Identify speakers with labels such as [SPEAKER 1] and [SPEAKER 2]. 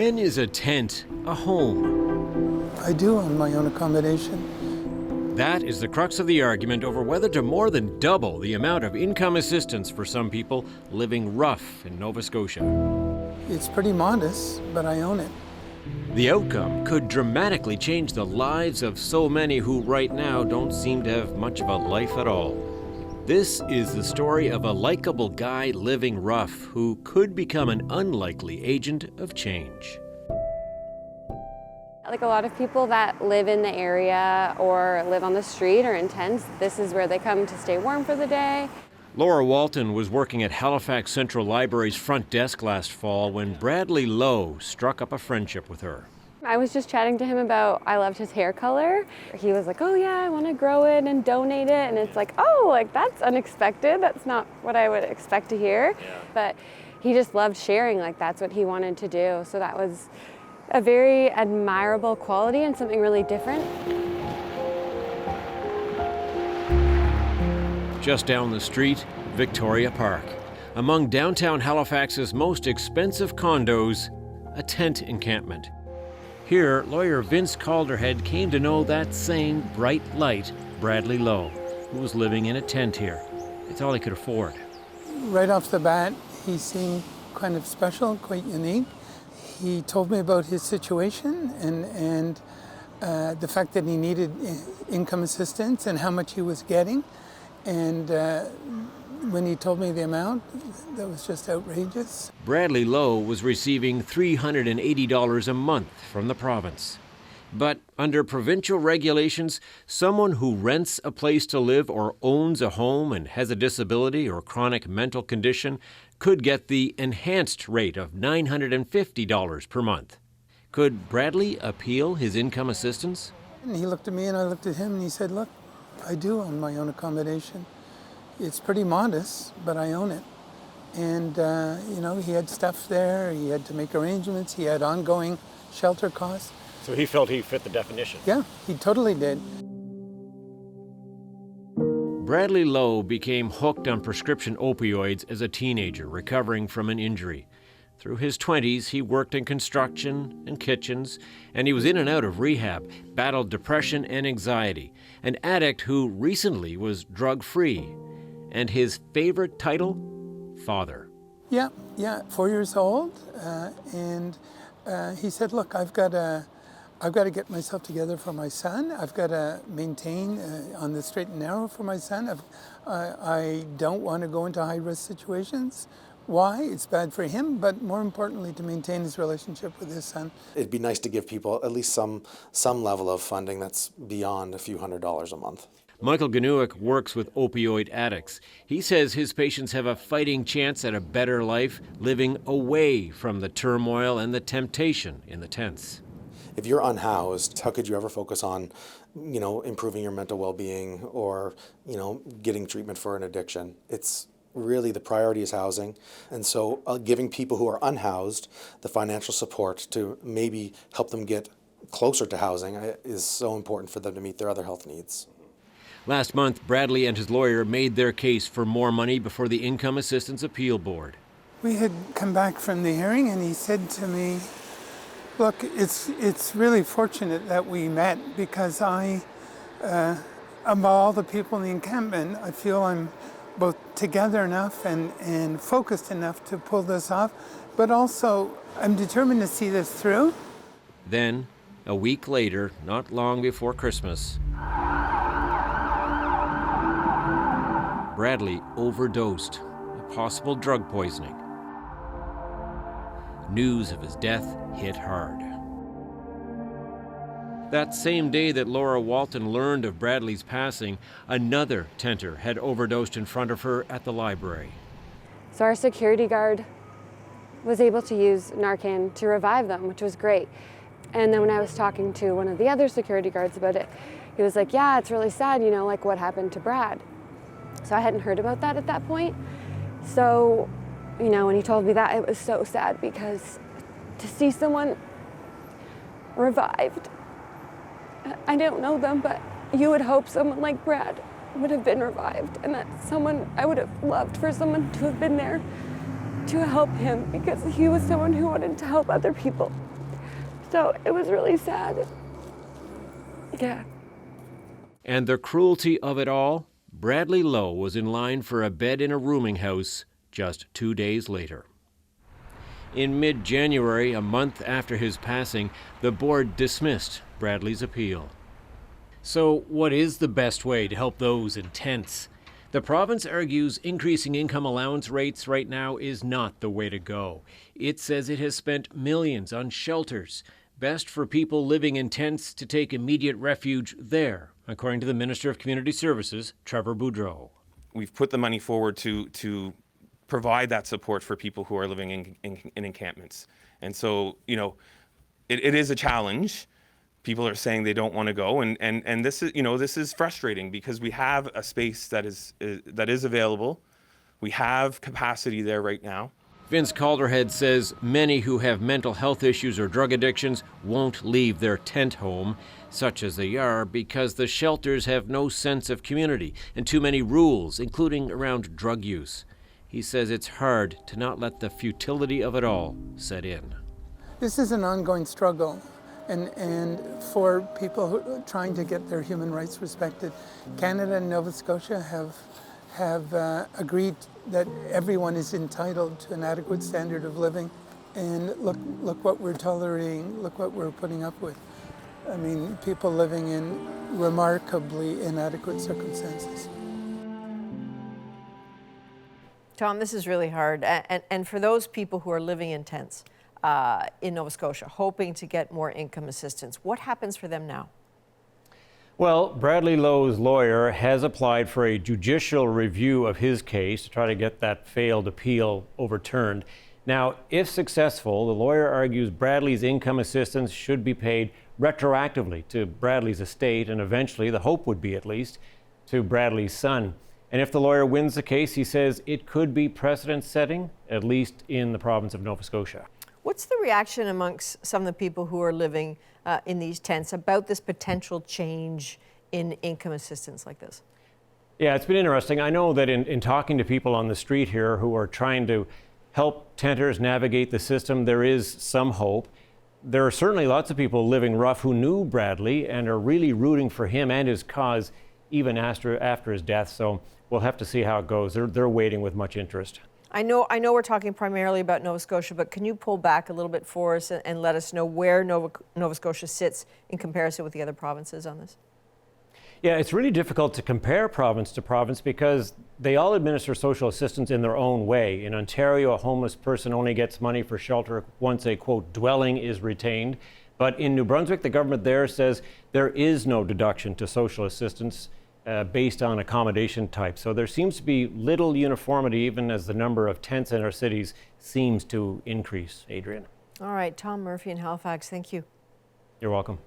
[SPEAKER 1] When is a tent a home?
[SPEAKER 2] I do own my own accommodation.
[SPEAKER 1] That is the crux of the argument over whether to more than double the amount of income assistance for some people living rough in Nova Scotia.
[SPEAKER 2] It's pretty modest, but I own it.
[SPEAKER 1] The outcome could dramatically change the lives of so many who right now don't seem to have much of a life at all. This is the story of a likable guy living rough who could become an unlikely agent of change.
[SPEAKER 3] Like a lot of people that live in the area or live on the street or in tents, this is where they come to stay warm for the day.
[SPEAKER 1] Laura Walton was working at Halifax Central Library's front desk last fall when Bradley Lowe struck up a friendship with her.
[SPEAKER 3] I was just chatting to him about, I loved his hair color. He was like, oh yeah, I want to grow it and donate it. And it's like, oh, like that's unexpected. That's not what I would expect to hear. Yeah. But he just loved sharing, like that's what he wanted to do. So that was a very admirable quality and something really different.
[SPEAKER 1] Just down the street, Victoria Park. Among downtown Halifax's most expensive condos, a tent encampment. Here, lawyer Vince Calderhead came to know that same bright light, Bradley Lowe, who was living in a tent here. It's all he could afford.
[SPEAKER 2] Right off the bat, he seemed kind of special, quite unique. He told me about his situation and the fact that he needed income assistance and how much he was getting. And when he told me the amount, that was just outrageous.
[SPEAKER 1] Bradley Lowe was receiving $380 a month from the province. But under provincial regulations, someone who rents a place to live or owns a home and has a disability or chronic mental condition could get the enhanced rate of $950 per month. Could Bradley appeal his income assistance?
[SPEAKER 2] And he looked at me and I looked at him and he said, look, I do own my own accommodation. It's pretty modest, but I own it. And, he had stuff there, he had to make arrangements, he had ongoing shelter costs.
[SPEAKER 1] So he felt he fit the definition?
[SPEAKER 2] Yeah, he totally did.
[SPEAKER 1] Bradley Lowe became hooked on prescription opioids as a teenager recovering from an injury. Through his 20s, he worked in construction and kitchens, and he was in and out of rehab, battled depression and anxiety, an addict who recently was drug-free. And his favorite title? Father.
[SPEAKER 2] Yeah, 4 years old, and he said, look, I've got to get myself together for my son. I've got to maintain on the straight and narrow for my son. I don't want to go into high-risk situations. Why? It's bad for him, but more importantly, to maintain his relationship with his son.
[SPEAKER 4] It'd be nice to give people at least some level of funding that's beyond a few $100s a month.
[SPEAKER 1] Michael Ganuick works with opioid addicts. He says his patients have a fighting chance at a better life living away from the turmoil and the temptation in the tents.
[SPEAKER 4] If you're unhoused, how could you ever focus on, improving your mental well-being or, getting treatment for an addiction? It's really the priority is housing. And so giving people who are unhoused the financial support to maybe help them get closer to housing is so important for them to meet their other health needs.
[SPEAKER 1] Last month, Bradley and his lawyer made their case for more money before the Income Assistance Appeal Board. We
[SPEAKER 2] had come back from the hearing and he said to me, look, it's really fortunate that we met because of all the people in the encampment, I feel I'm both together enough and focused enough to pull this off, but also I'm determined to see this through.
[SPEAKER 1] Then, a week later, not long before Christmas, Bradley overdosed, a possible drug poisoning. News of his death hit hard. That same day that Laura Walton learned of Bradley's passing, another tenter had overdosed in front of her at the library.
[SPEAKER 3] So our security guard was able to use Narcan to revive them, which was great. And then when I was talking to one of the other security guards about it, he was like, yeah, it's really sad, like what happened to Brad. So I hadn't heard about that at that point. So, when he told me that, it was so sad because to see someone revived, I don't know them, but you would hope someone like Brad would have been revived. And that's someone I would have loved for someone to have been there to help him because he was someone who wanted to help other people. So it was really sad. Yeah.
[SPEAKER 1] And the cruelty of it all, Bradley Lowe was in line for a bed in a rooming house just 2 days later. In mid-January, a month after his passing, the board dismissed Bradley's appeal. So what is the best way to help those in tents? The province argues increasing income allowance rates right now is not the way to go. It says it has spent millions on shelters, best for people living in tents to take immediate refuge there, according to the Minister of Community Services, Trevor Boudreau.
[SPEAKER 5] We've put the money forward to provide that support for people who are living in encampments. And so, it is a challenge. People are saying they don't want to go, and this is frustrating because we have a space that is available. We have capacity there right now.
[SPEAKER 1] Vince Calderhead says many who have mental health issues or drug addictions won't leave their tent home, such as they are, because the shelters have no sense of community and too many rules, including around drug use. He says it's hard to not let the futility of it all set in.
[SPEAKER 2] This is an ongoing struggle, and for people who are trying to get their human rights respected, Canada and Nova Scotia have agreed that everyone is entitled to an adequate standard of living. And look what we're tolerating, look what we're putting up with. I mean, people living in remarkably inadequate circumstances.
[SPEAKER 6] Tom, this is really hard. And for those people who are living in tents in Nova Scotia, hoping to get more income assistance, what happens for them now?
[SPEAKER 1] Well, Bradley Lowe's lawyer has applied for a judicial review of his case to try to get that failed appeal overturned. Now, if successful, the lawyer argues Bradley's income assistance should be paid retroactively to Bradley's estate, and eventually, the hope would be at least, to Bradley's son. And if the lawyer wins the case, he says it could be precedent-setting, at least in the province of Nova Scotia.
[SPEAKER 6] What's the reaction amongst some of the people who are living in these tents about this potential change in income assistance like this?
[SPEAKER 1] Yeah, it's been interesting. I know that in talking to people on the street here who are trying to help tenters navigate the system, there is some hope. There are certainly lots of people living rough who knew Bradley and are really rooting for him and his cause even after his death. So we'll have to see how it goes. They're waiting with much interest.
[SPEAKER 6] I know we're talking primarily about Nova Scotia, but can you pull back a little bit for us and let us know where Nova Scotia sits in comparison with the other provinces on this?
[SPEAKER 1] Yeah, it's really difficult to compare province to province because they all administer social assistance in their own way. In Ontario, a homeless person only gets money for shelter once a, quote, dwelling is retained. But in New Brunswick, the government there says there is no deduction to social assistance based on accommodation type. So there seems to be little uniformity even as the number of tents in our cities seems to increase, Adrienne.
[SPEAKER 6] All right, Tom Murphy in Halifax, thank you.
[SPEAKER 1] You're welcome.